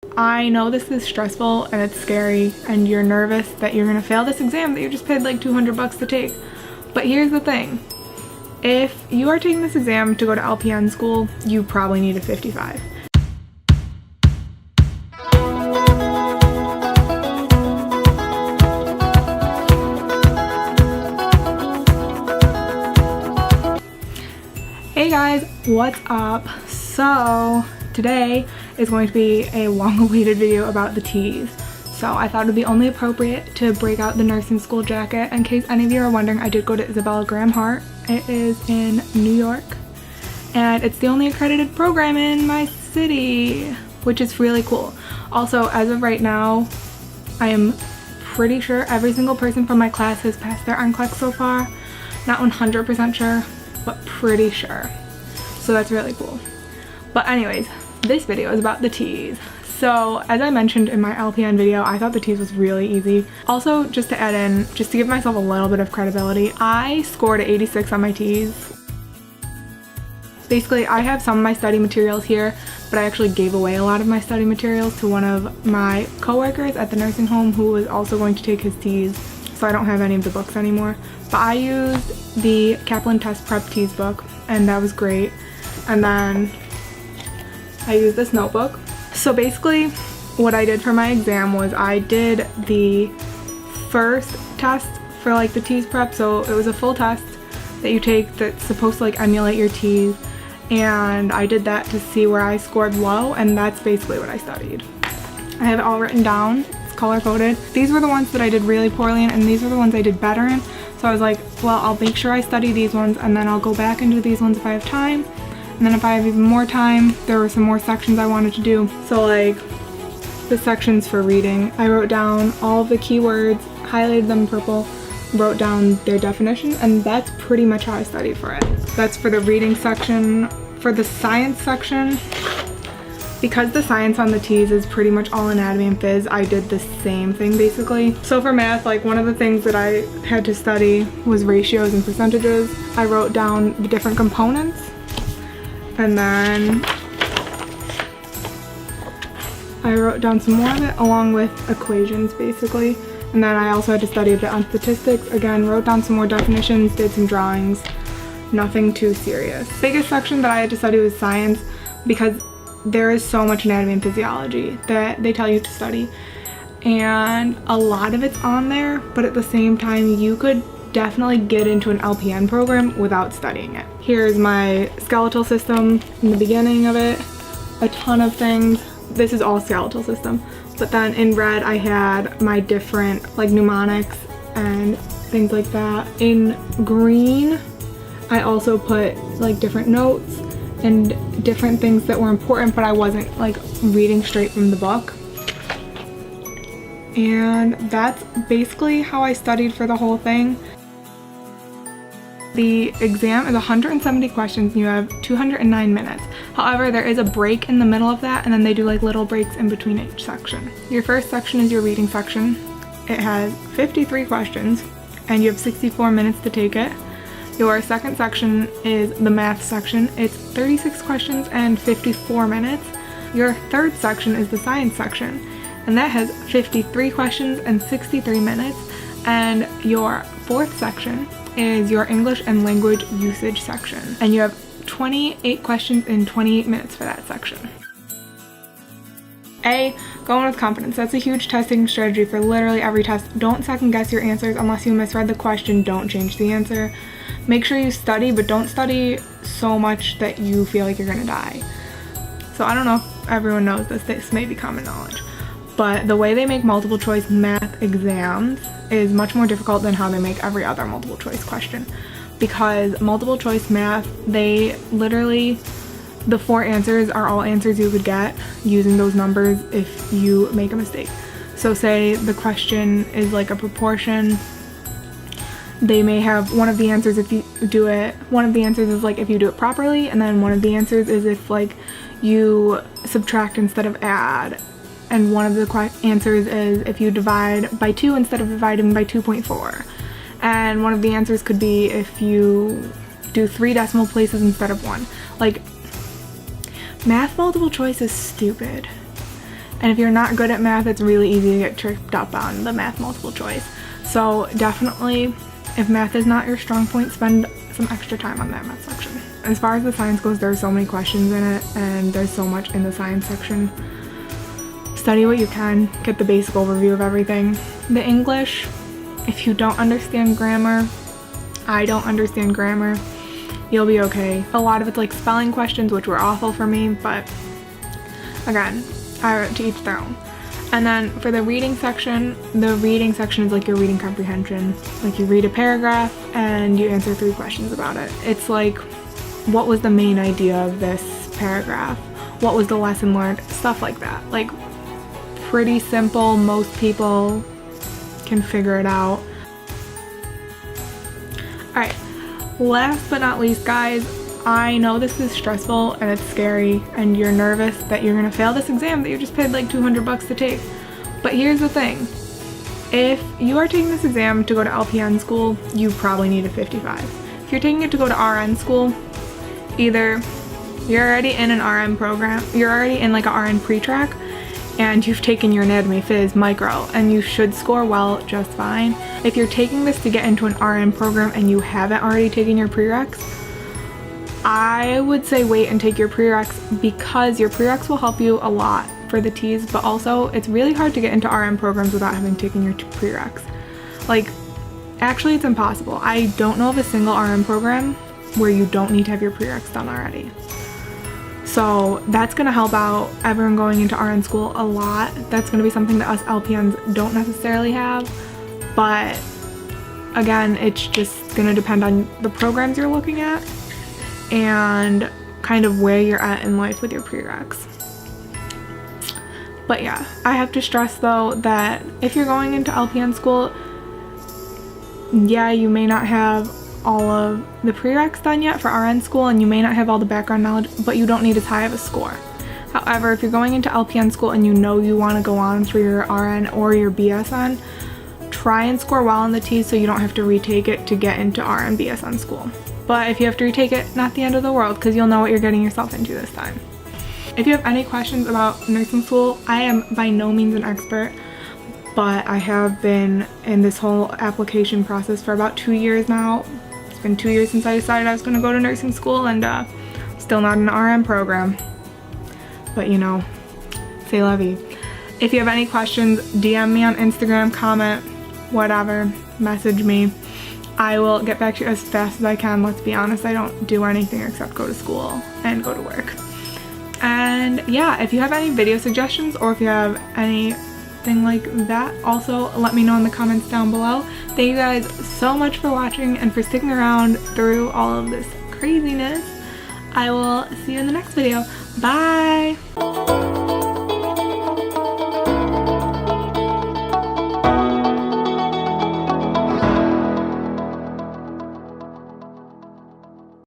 I know this is stressful and it's scary and you're nervous that you're gonna fail this exam that you just paid like 200 bucks to take. But here's the thing. If you are taking this exam to go to LPN school, you probably need a 55. Hey guys, what's up? So today is going to be a long-awaited video about the TEAS. So I thought it would be only appropriate to break out the nursing school jacket. In case any of you are wondering, I did go to Isabella Graham Hart. It is in New York and it's the only accredited program in my city, which is really cool. Also, as of right now, I am pretty sure every single person from my class has passed their NCLEX so far. Not 100% sure, but pretty sure. So that's really cool. But anyways, this video is about the TEAS. So as I mentioned in my LPN video, I thought the TEAS was really easy. Also, just to add in, just to give myself a little bit of credibility, I scored an 86 on my TEAS. Basically, I have some of my study materials here, but I actually gave away a lot of my study materials to one of my coworkers at the nursing home who was also going to take his TEAS, so I don't have any of the books anymore. But I used the Kaplan Test Prep TEAS book, and that was great. And then I used this notebook. So basically, what I did for my exam was I did the first test for like the TEAS prep. So it was a full test that you take that's supposed to like emulate your TEAS. And I did that to see where I scored low, and that's basically what I studied. I have it all written down. It's color-coded. These were the ones that I did really poorly in, and these are the ones I did better in. So I was like, well, I'll make sure I study these ones, and then I'll go back and do these ones if I have time. And then if I have even more time, there were some more sections I wanted to do. So like the sections for reading, I wrote down all of the keywords, highlighted them purple, wrote down their definition, and that's pretty much how I studied for it. That's for the reading section. For the science section, because the science on the TEAS is pretty much all anatomy and phys, I did the same thing basically. So for math, like one of the things that I had to study was ratios and percentages. I wrote down the different components, and then I wrote down some more of it along with equations basically. And then I also had to study a bit on statistics. Again, wrote down some more definitions, did some drawings, nothing too serious. Biggest section that I had to study was science, because there is so much anatomy and physiology that they tell you to study. And a lot of it's on there, but at the same time, you could definitely get into an LPN program without studying it. Here's my skeletal system in the beginning of it, a ton of things. This is all skeletal system. But then in red, I had my different like mnemonics and things like that. In green, I also put like different notes and different things that were important, but I wasn't like reading straight from the book. And that's basically how I studied for the whole thing. The exam is 170 questions and you have 209 minutes. However, there is a break in the middle of that, and then they do like little breaks in between each section. Your first section is your reading section. It has 53 questions and you have 64 minutes to take it. Your second section is the math section. It's 36 questions and 54 minutes. Your third section is the science section, and that has 53 questions and 63 minutes. And your fourth section is your English and language usage section, and you have 28 questions and 28 minutes for that section. Go in with confidence. That's a huge testing strategy for literally every test. Don't second guess your answers unless you misread the question. Don't change the answer. Make sure you study, but don't study so much that you feel like you're gonna die. So I don't know if everyone knows this. This may be common knowledge, but the way they make multiple choice math exams is much more difficult than how they make every other multiple choice question. Because multiple choice math, they literally, the 4 answers are all answers you could get using those numbers if you make a mistake. So say the question is like a proportion, they may have one of the answers if you do it, one of the answers is like if you do it properly, and then one of the answers is if like you subtract instead of add, and one of the answers is if you divide by 2 instead of dividing by 2.4, and one of the answers could be if you do 3 decimal places instead of 1. Like, math multiple choice is stupid. And if you're not good at math, it's really easy to get tripped up on the math multiple choice. So definitely, if math is not your strong point, spend some extra time on that math section. As far as the science goes, there's so many questions in it, and there's so much in the science section. Study what you can, get the basic overview of everything. The English, if you don't understand grammar, I don't understand grammar, you'll be okay. A lot of it's like spelling questions, which were awful for me, but again, to each their own. And then for the reading section is like your reading comprehension. Like you read a paragraph and you answer 3 questions about it. It's like, what was the main idea of this paragraph? What was the lesson learned? Stuff like that. Like, pretty simple, most people can figure it out. Alright, last but not least, guys, I know this is stressful and it's scary and you're nervous that you're gonna fail this exam that you just paid like $200 to take. But here's the thing, if you are taking this exam to go to LPN school, you probably need a 55. If you're taking it to go to RN school, either you're already in an RN program, you're already in like a RN pre-track, and you've taken your anatomy, phys, micro, and you should score well just fine. If you're taking this to get into an RN program and you haven't already taken your prereqs, I would say wait and take your prereqs, because your prereqs will help you a lot for the TEAS, but also it's really hard to get into RN programs without having taken your prereqs. Like, actually it's impossible. I don't know of a single RN program where you don't need to have your prereqs done already. So that's going to help out everyone going into RN school a lot. That's going to be something that us LPNs don't necessarily have. But again, it's just going to depend on the programs you're looking at and kind of where you're at in life with your prereqs. But yeah, I have to stress though that if you're going into LPN school, yeah, you may not have all of the prereqs done yet for RN school, and you may not have all the background knowledge, but you don't need as high of a score. However, if you're going into LPN school and you know you want to go on for your RN or your BSN, try and score well on the TEAS so you don't have to retake it to get into RN BSN school. But if you have to retake it, not the end of the world, because you'll know what you're getting yourself into this time. If you have any questions about nursing school, I am by no means an expert, but I have been in this whole application process for about 2 years now. It's been 2 years since I decided I was going to go to nursing school, and still not an RN program. But you know, c'est la vie. If you have any questions, DM me on Instagram, comment, whatever, message me. I will get back to you as fast as I can. Let's be honest, I don't do anything except go to school and go to work. And yeah, if you have any video suggestions or if you have anything like that, also let me know in the comments down below. Thank you guys so much for watching and for sticking around through all of this craziness. I will see you in the next video. Bye!